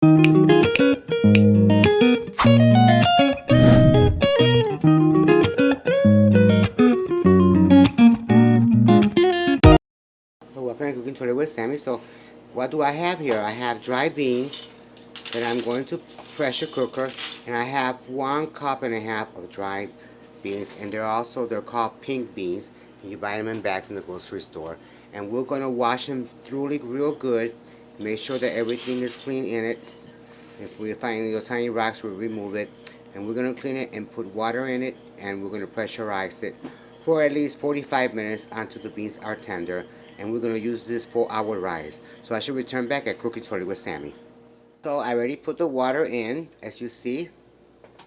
So welcome to Cooking Today with Sammy. So what do I have here? I have dry beans that I'm going to pressure cooker, and I have 1.5 cups of dried beans, and they're called pink beans. And you buy them in bags in the grocery store. And we're gonna wash them thoroughly, real good. Make sure that everything is clean in it. If we find little tiny rocks, we'll remove it. And we're gonna clean it and put water in it, and we're gonna pressurize it for at least 45 minutes until the beans are tender. And we're gonna use this for our rice. So I should return back at Cooking Today with Sammy. So I already put the water in, as you see.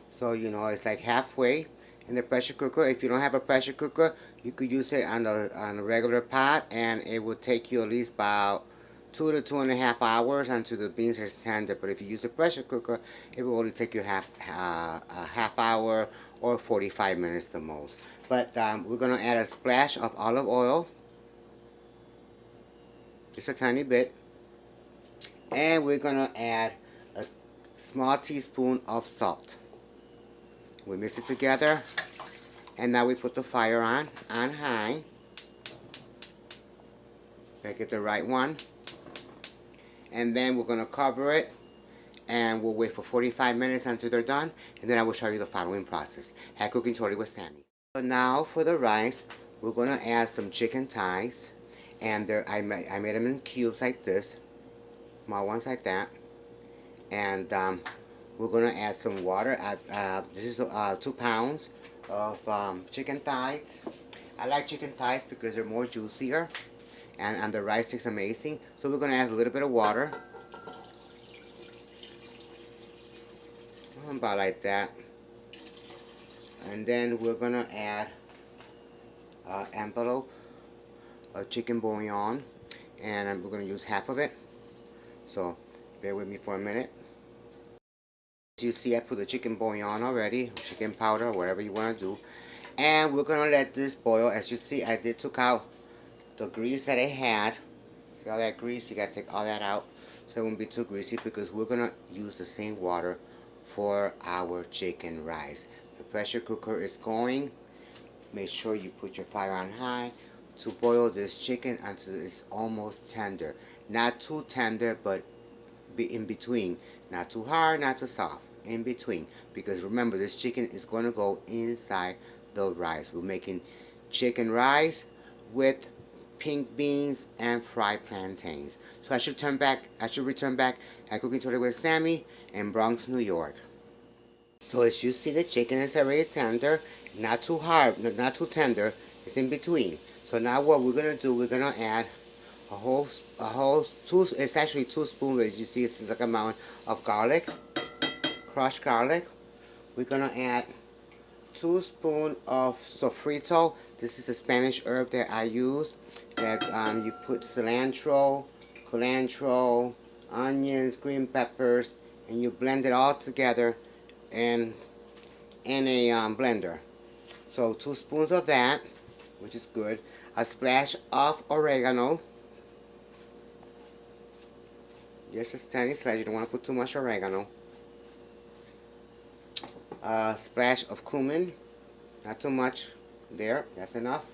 So you know it's like halfway in the pressure cooker. If you don't have a pressure cooker, you could use it on a regular pot, and it will take you at least about 2 to 2.5 hours until the beans are tender. But if you use a pressure cooker, it will only take you a half hour or 45 minutes the most. But we're gonna add a splash of olive oil, just a tiny bit, and we're gonna add a small teaspoon of salt. We mix it together, and now we put the fire on high. Make it the right one. And then we're gonna cover it, and we'll wait for 45 minutes until they're done, and then I will show you the following process at Cooking Totally with Sammy. So now for the rice, we're gonna add some chicken thighs, and I made them in cubes like this, small ones like that, and we're gonna add some water. This is 2 pounds of chicken thighs. I like chicken thighs because they're more juicier, and the rice tastes amazing. So we're gonna add a little bit of water, about like that, and then we're gonna add an envelope of chicken bouillon, and we're gonna use half of it. So bear with me for a minute. As you see, I put the chicken bouillon already, chicken powder, whatever you want to do. And we're going to let this boil. As you see, I took out the grease that I had. See all that grease? You got to take all that out so it won't be too greasy, because we're going to use the same water for our chicken rice. The pressure cooker is going. Make sure you put your fire on high to boil this chicken until it's almost tender. Not too tender, but be in between. Not too hard, not too soft. In between. Because remember, this chicken is going to go inside the rice. We're making chicken rice with pink beans and fried plantains. So I should return back at Cooking Today with Sammy in Bronx, New York. So as you see, the chicken is already tender. Not too hard, not too tender. It's in between. So now what we're gonna do, we're gonna add a whole two. It's actually 2 spoons. As you see, it's like a amount of garlic, crushed garlic. We're gonna add 2 spoons of sofrito. This is a Spanish herb that I use. That you put cilantro, culantro, onions, green peppers, and you blend it all together in a blender. So 2 spoons of that, which is good. A splash of oregano. Just a tiny splash. You don't want to put too much oregano. A splash of cumin. Not too much. There. That's enough.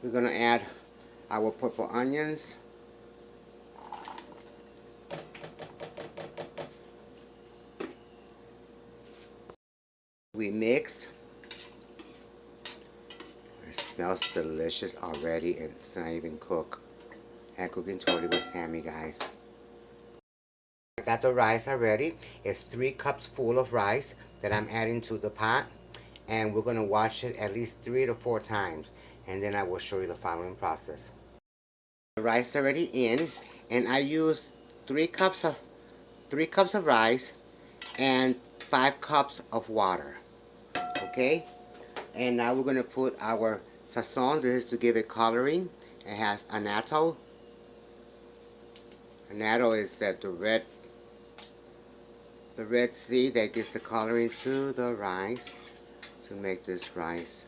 We're going to add our purple onions. We mix. It smells delicious already. It's not even cooked. At Cooking Totally with Sammy, guys. I got the rice already. It's 3 cups full of rice that I'm adding to the pot. And we're going to wash it at least 3 to 4 times. And then I will show you the following process. The rice is already in. And I use 3 cups of rice and 5 cups of water. Okay? And now we're going to put our sazon. This is to give it coloring. It has annatto. Annatto is the red seed that gives the coloring to the rice to make this rice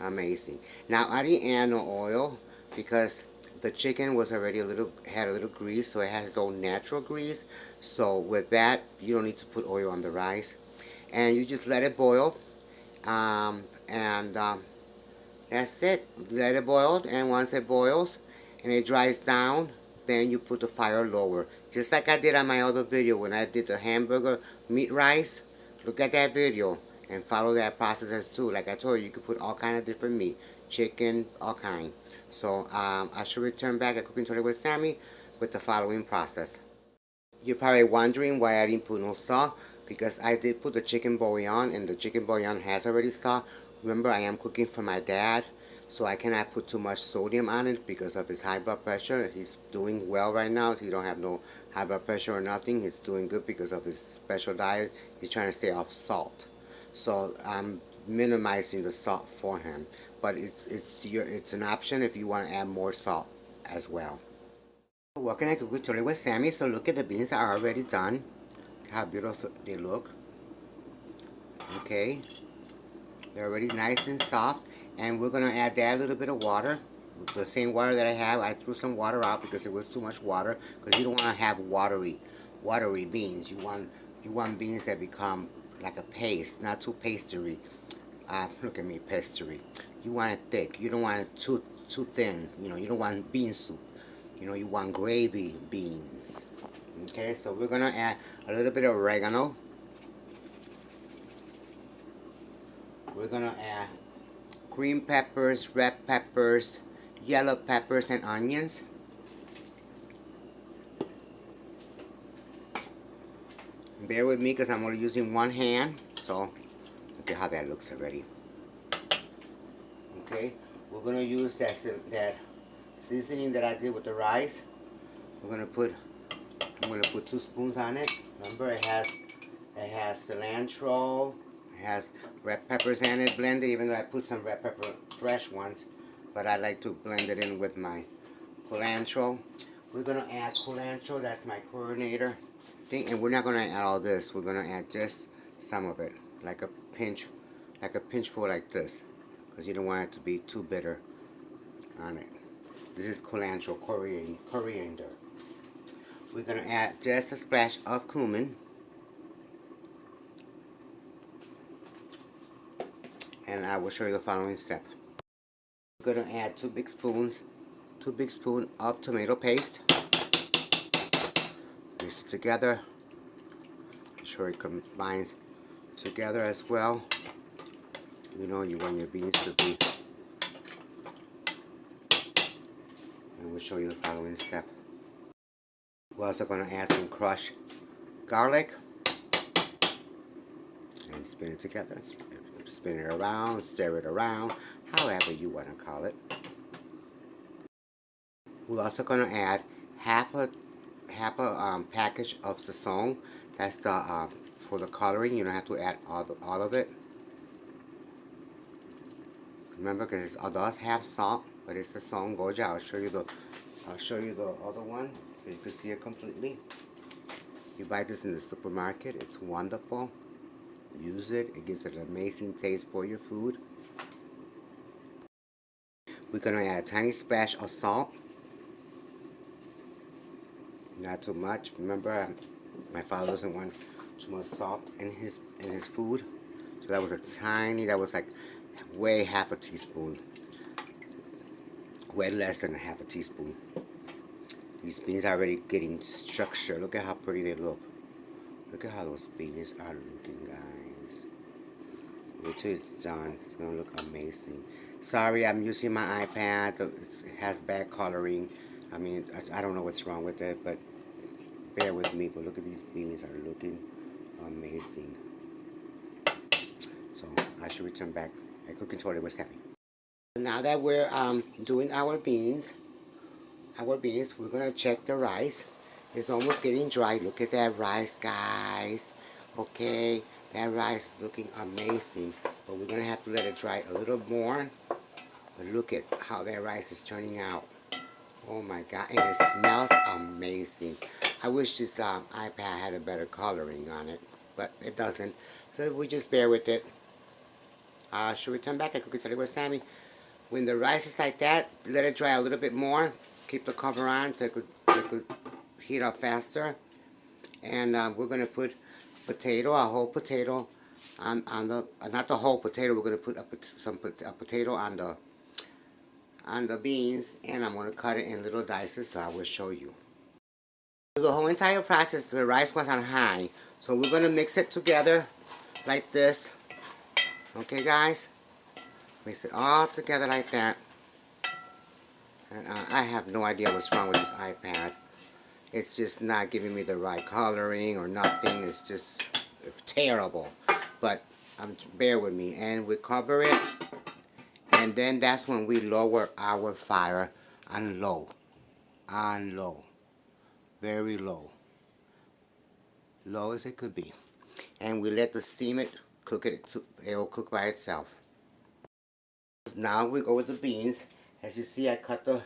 amazing. Now I didn't add no oil because The chicken was already had a little grease, so it has its own natural grease. So with that, you don't need to put oil on the rice. And you just let it boil. And that's it. Let it boil, and once it boils and it dries down, then you put the fire lower. Just like I did on my other video when I did the hamburger meat rice. Look at that video and follow that process as too. Like I told you, you could put all kind of different meat, chicken, all kind. So I should return back at Cooking Today with Sammy with the following process. You're probably wondering why I didn't put no salt, because I did put the chicken bouillon, and the chicken bouillon has already salt. Remember, I am cooking for my dad, so I cannot put too much sodium on it because of his high blood pressure. He's doing well right now. He don't have no high blood pressure or nothing. He's doing good because of his special diet. He's trying to stay off salt. So I'm minimizing the salt for him. But it's an option if you want to add more salt as well. Welcome to Cooking Today with Sammy. So look at the beans are already done. How beautiful they look. Okay, they're already nice and soft, and we're gonna add that little bit of water, the same water that I have. I threw some water out because it was too much water, because you don't want to have watery beans. You want beans that become like a paste, not too pastery. Look at me, pastery. You want it thick. You don't want it too thin. You don't want bean soup. You want gravy beans. Okay, so we're gonna add a little bit of oregano. We're gonna add green peppers, red peppers, yellow peppers, and onions. Bear with me because I'm only using one hand. So look at how that looks already. Okay, we're gonna use that seasoning that I did with the rice. I'm gonna put 2 spoons on it. Remember, it has cilantro, it has red peppers in it blended, even though I put some red pepper fresh ones, but I like to blend it in with my cilantro. We're gonna add cilantro, that's my coordinator thing, and we're not gonna add all this. We're gonna add just some of it, like a pinchful like this, because you don't want it to be too bitter on it. This is cilantro, coriander. We're going to add just a splash of cumin. And I will show you the following step. We're going to add 2 big spoons of tomato paste. Mix it together. Make sure it combines together as well. You want your beans to be. And we'll show you the following step. We're also going to add some crushed garlic and spin it together. Spin it around, stir it around, however you want to call it. We're also going to add half a package of sazon. That's the for the coloring. You don't have to add all of it. Remember, because it does have salt, but it's sazon goja. I'll show you the other one so you can see it completely. You buy this in the supermarket. It's wonderful. Use it. It gives it an amazing taste for your food. We're going to add a tiny splash of salt. Not too much. Remember, my father doesn't want too much salt in his food. So that was like way half a teaspoon. Way less than a half a teaspoon. These beans are already getting structure. Look at how pretty they look. Look at how those beans are looking, guys. Wait till it's done. It's going to look amazing. Sorry, I'm using my iPad. It has bad coloring. I mean, I don't know what's wrong with it, but bear with me. But look at these beans are looking amazing. So I should return back at Cooking Today with Sammy. Now that we're doing our beans, we're going to check the rice. It's almost getting dry. Look at that rice, guys. Okay, that rice is looking amazing. But we're going to have to let it dry a little more. But look at how that rice is turning out. Oh my God, and it smells amazing. I wish this iPad had a better coloring on it, but it doesn't. So we just bear with it. Should we turn back at Cooking Today with Sammy? When the rice is like that, let it dry a little bit more. keep the cover on so it could heat up faster. And we're going to put a whole potato on the, not the whole potato, we're going to put a potato on the beans, and I'm going to cut it in little dices, so I will show you. The whole entire process, the rice was on high, so we're going to mix it together like this. Okay, guys? Mix it all together like that. And I have no idea what's wrong with this iPad. It's just not giving me the right coloring or nothing. It's just terrible. But bear with me. And we cover it. And then that's when we lower our fire on low. On low. Very low. Low as it could be. And we let the steam it, cook it, it will cook by itself. Now we go with the beans. As you see, I cut the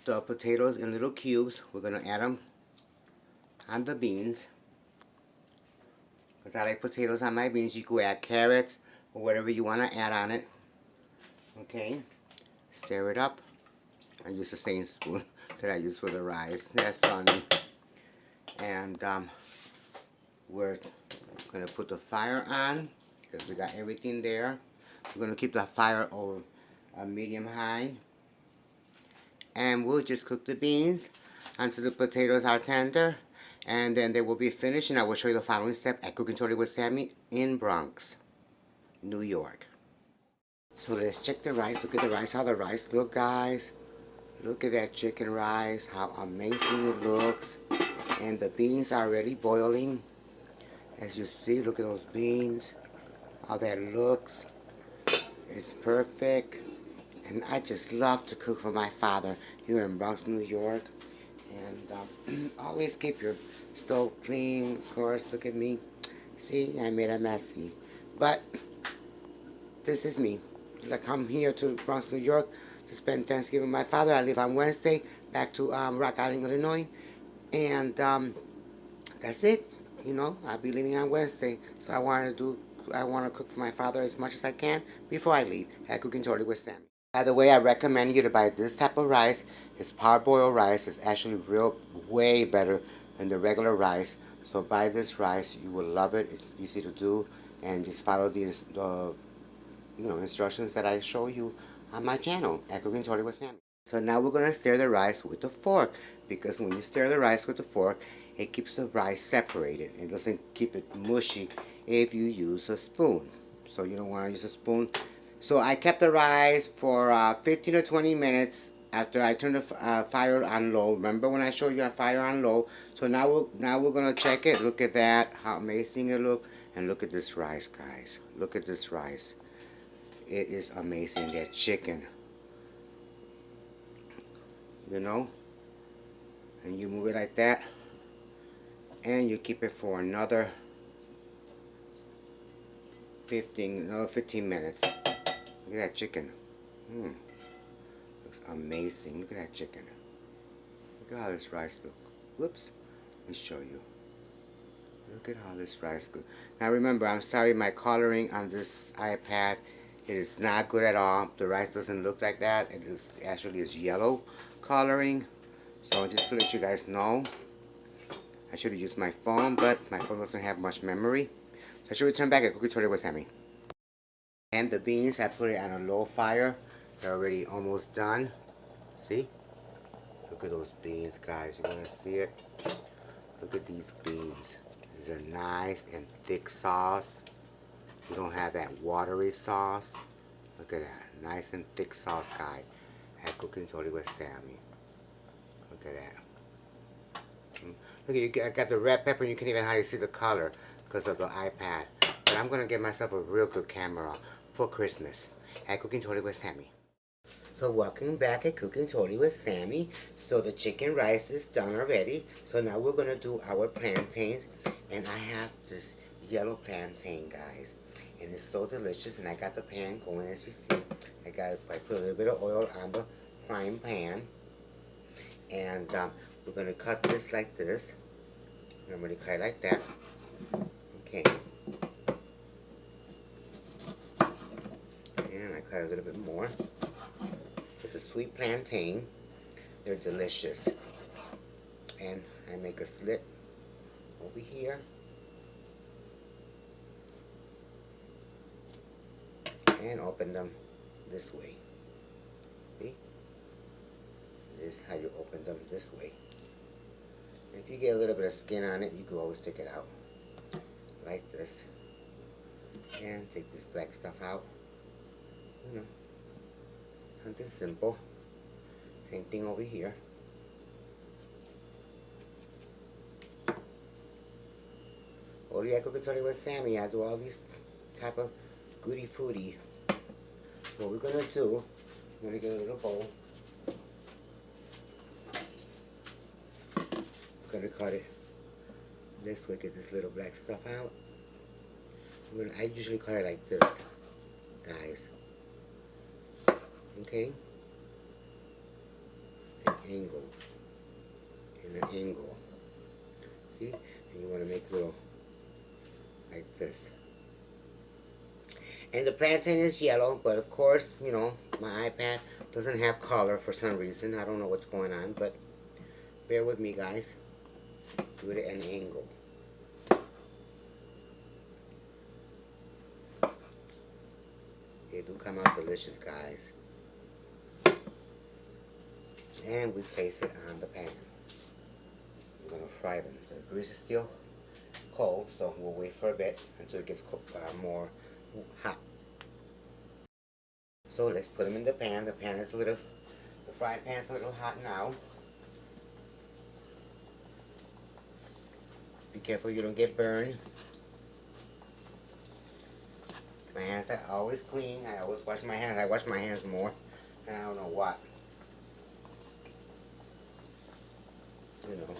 potatoes in little cubes. We're going to add them on the beans. Because I like potatoes on my beans. You could add carrots or whatever you want to add on it. Okay. Stir it up. I use the same spoon that I use for the rice. That's funny. And we're going to put the fire on because we got everything there. We're going to keep the fire over medium-high. And we'll just cook the beans until the potatoes are tender. And then they will be finished. And I will show you the following step at Cooking Totally with Sammy in Bronx, New York. So let's check the rice. Look at the rice. How the rice look, guys. Look at that chicken rice. How amazing it looks. And the beans are already boiling. As you see, look at those beans. How that looks. It's perfect. And I just love to cook for my father here in Bronx, New York. And always keep your stove clean, of course. Look at me. See, I made a messy. But this is me. Like, I'm here to Bronx, New York to spend Thanksgiving with my father. I leave on Wednesday back to Rock Island, Illinois. And that's it. You know, I'll be leaving on Wednesday. So I want to cook for my father as much as I can before I leave at Cooking Totally with Sammy. By the way, I recommend you to buy this type of rice. It's parboiled rice. It's actually way better than the regular rice. So buy this rice. You will love it. It's easy to do. And just follow these instructions that I show you on my channel at Cooking Totally with Sammy. So now we're going to stir the rice with the fork. Because when you stir the rice with the fork, it keeps the rice separated. It doesn't keep it mushy if you use a spoon. So you don't want to use a spoon. So I kept the rice for 15 or 20 minutes after I turned the fire on low. Remember when I showed you a fire on low? So now we're going to check it. Look at that. How amazing it looks. And look at this rice, guys. Look at this rice. It is amazing. That chicken. You know? And you move it like that. And you keep it for another 15 minutes. Look at that chicken. Looks amazing. Look at that chicken. Look at how this rice looks. Whoops. Let me show you. Look at how this rice looks. Now remember, I'm sorry, my coloring on this iPad, it is not good at all. The rice doesn't look like that. It is actually is yellow coloring. So just to let you guys know, I should have used my phone, but my phone doesn't have much memory. So I should return back at Cooking Totally with Sammy. And the beans, I put it on a low fire. They're already almost done. See? Look at those beans, guys. You want to see it? Look at these beans. It's a nice and thick sauce. You don't have that watery sauce. Look at that. Nice and thick sauce, guy. At Cooking Totally with Sammy. Look at that. Look, I got the red pepper, and you can't even hardly see the color because of the iPad. But I'm going to get myself a real good camera for Christmas at Cooking Totally with Sammy. So welcome back at Cooking Totally with Sammy. So the chicken rice is done already. So now we're going to do our plantains. And I have this yellow plantain, guys. And it's so delicious. And I got the pan going, as you see. I put a little bit of oil on the frying pan. And we're going to cut this like this. I'm going to cut it like that. Okay. And I cut a little bit more. This is sweet plantain. They're delicious. And I make a slit over here. And open them this way. See? This is how you open them this way. If you get a little bit of skin on it, you can always take it out. Like this. And take this black stuff out. You know. Something simple. Same thing over here. Oh yeah, I could tell you with Sammy, I do all these type of goody foodie. What we're gonna do, we're gonna get a little bowl. We're gonna cut it this way, get this little black stuff out. I usually cut it like this, guys. Okay? An angle. And an angle. See? And you want to make little like this. And the plantain is yellow, but of course, you know, my iPad doesn't have color for some reason. I don't know what's going on, but bear with me, guys. Do it at an angle. They do come out delicious, guys. And we place it on the pan. We're going to fry them. The grease is still cold, so we'll wait for a bit until it gets more hot. So let's put them in the pan. The frying pan is a little hot now. Be careful you don't get burned. My hands are always clean. I always wash my hands. I wash my hands more, and I don't know what. You know.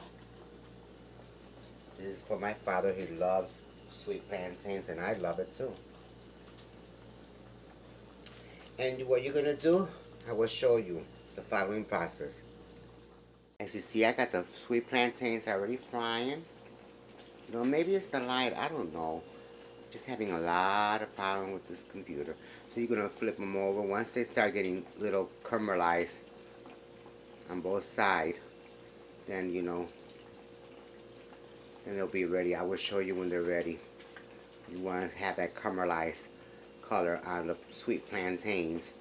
This is for my father. He loves sweet plantains, and I love it too. And what you're going to do, I will show you the following process. As you see, I got the sweet plantains already frying. You know, maybe it's the light. I don't know. Just having a lot of problem with this computer. So you're going to flip them over. Once they start getting little caramelized on both sides, then, you know, then they'll be ready. I will show you when they're ready. You want to have that caramelized color on the sweet plantains.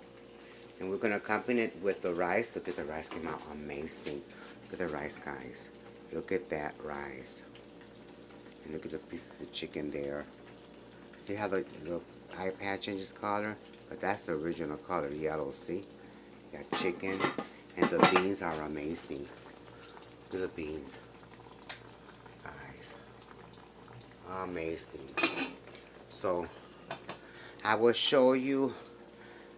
And we're going to accompany it with the rice. Look at the rice, came out amazing. Look at the rice, guys. Look at that rice. And look at the pieces of chicken there. See how the iPad changes color? But that's the original color, yellow, see? Got chicken, and the beans are amazing. Look at the beans. Guys. Amazing. So, I will show you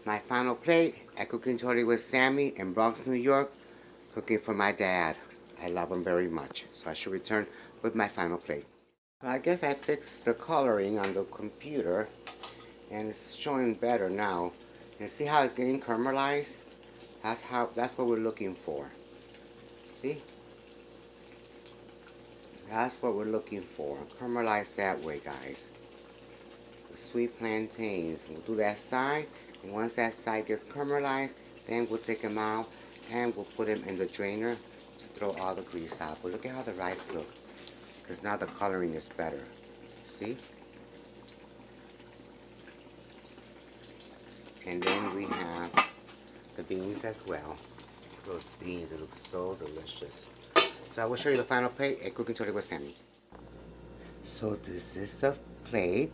my final plate at Cooking Totally with Sammy in Bronx, New York, cooking for my dad. I love him very much. So I should return with my final plate. I guess I fixed the coloring on the computer, and it's showing better now. And see how it's getting caramelized? That's what we're looking for. See? That's what we're looking for. Caramelized that way, guys. The sweet plantains. We'll do that side, and once that side gets caramelized, then we'll take them out and we'll put them in the drainer to throw all the grease out. But look at how the rice looks. Because now the coloring is better. See? And then we have the beans as well. Those beans, they look so delicious. So I will show you the final plate at Cooking Totally with Sammy. So this is the plate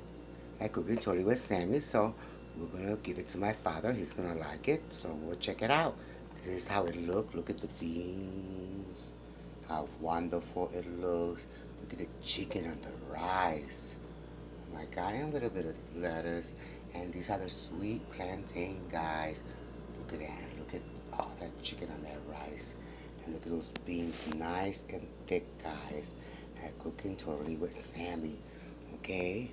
at Cooking Totally with Sammy. So we're going to give it to my father. He's going to like it. So we'll check it out. This is how it looks. Look at the beans. How wonderful it looks. Look at the chicken and the rice. Oh my God, and a little bit of lettuce. And these are the sweet plantain, guys. Look at that. Look at all that chicken on that rice. And look at those beans, nice and thick, guys. At Cooking Totally with Sammy. Okay?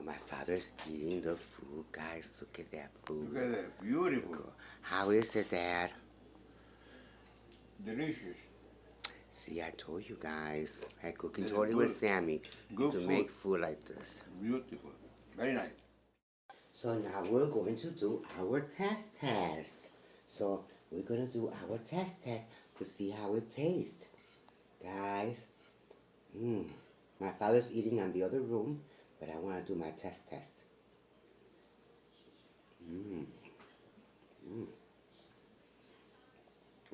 My father's eating the food, guys. Look at that food. Look at that, beautiful. How is it, Dad? Delicious. See, I told you guys, at Cooking Totally with Sammy, you can make food like this. Beautiful. Very nice. So now we're going to do our test. So we're gonna do our test to see how it tastes. Guys, mmm. My father's eating on the other room, but I wanna do my test. Mmm. Mmm.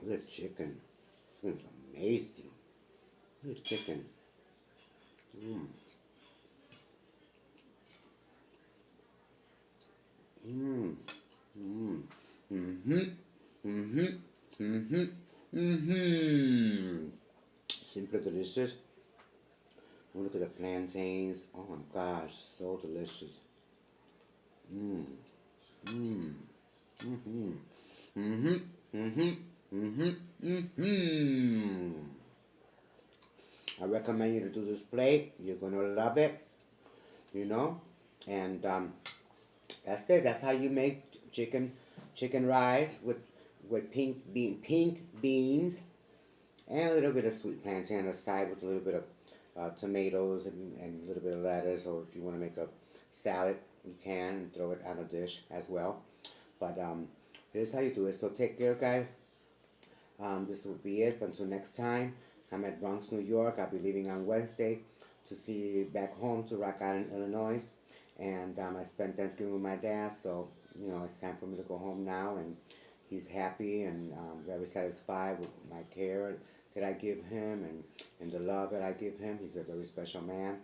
Look at chicken. It's amazing. Look at chicken. Mmm. Mmm. Mmm. Mm-hmm. Mm-hmm. Mm-hmm. Mm-hmm. Simply delicious. Look at the plantains. Oh my gosh, so delicious. Mmm. Mmm. Mm-hmm. Mm-hmm. Mm-hmm. Mm-hmm. Mm-hmm. I recommend you to do this plate. You're gonna love it, you know. And that's it. That's how you make chicken rice with pink beans and a little bit of sweet plantain on the side with a little bit of tomatoes and a little bit of lettuce. Or if you want to make a salad, you can and throw it on a dish as well. But here's how you do it. So take care, guys. This will be it until next time. I'm at Bronx, New York. I'll be leaving on Wednesday to see back home to Rock Island, Illinois. And I spent Thanksgiving with my dad, so it's time for me to go home now. And he's happy and very satisfied with my care that I give him and the love that I give him. He's a very special man,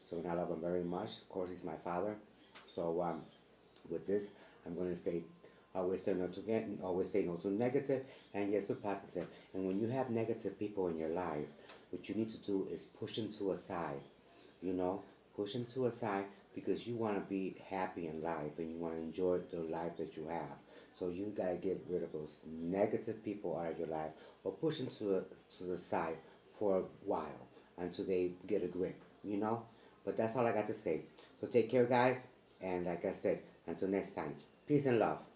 so I love him very much. Of course, he's my father. So with this, I'm going to say always say no to negative and yes to positive. And when you have negative people in your life, what you need to do is push them to a side. You know, push them to a side because you want to be happy in life and you want to enjoy the life that you have. So you gotta get rid of those negative people out of your life, or push them to the side for a while until they get a grip. You know. But that's all I got to say. So take care, guys, and like I said, until next time, peace and love.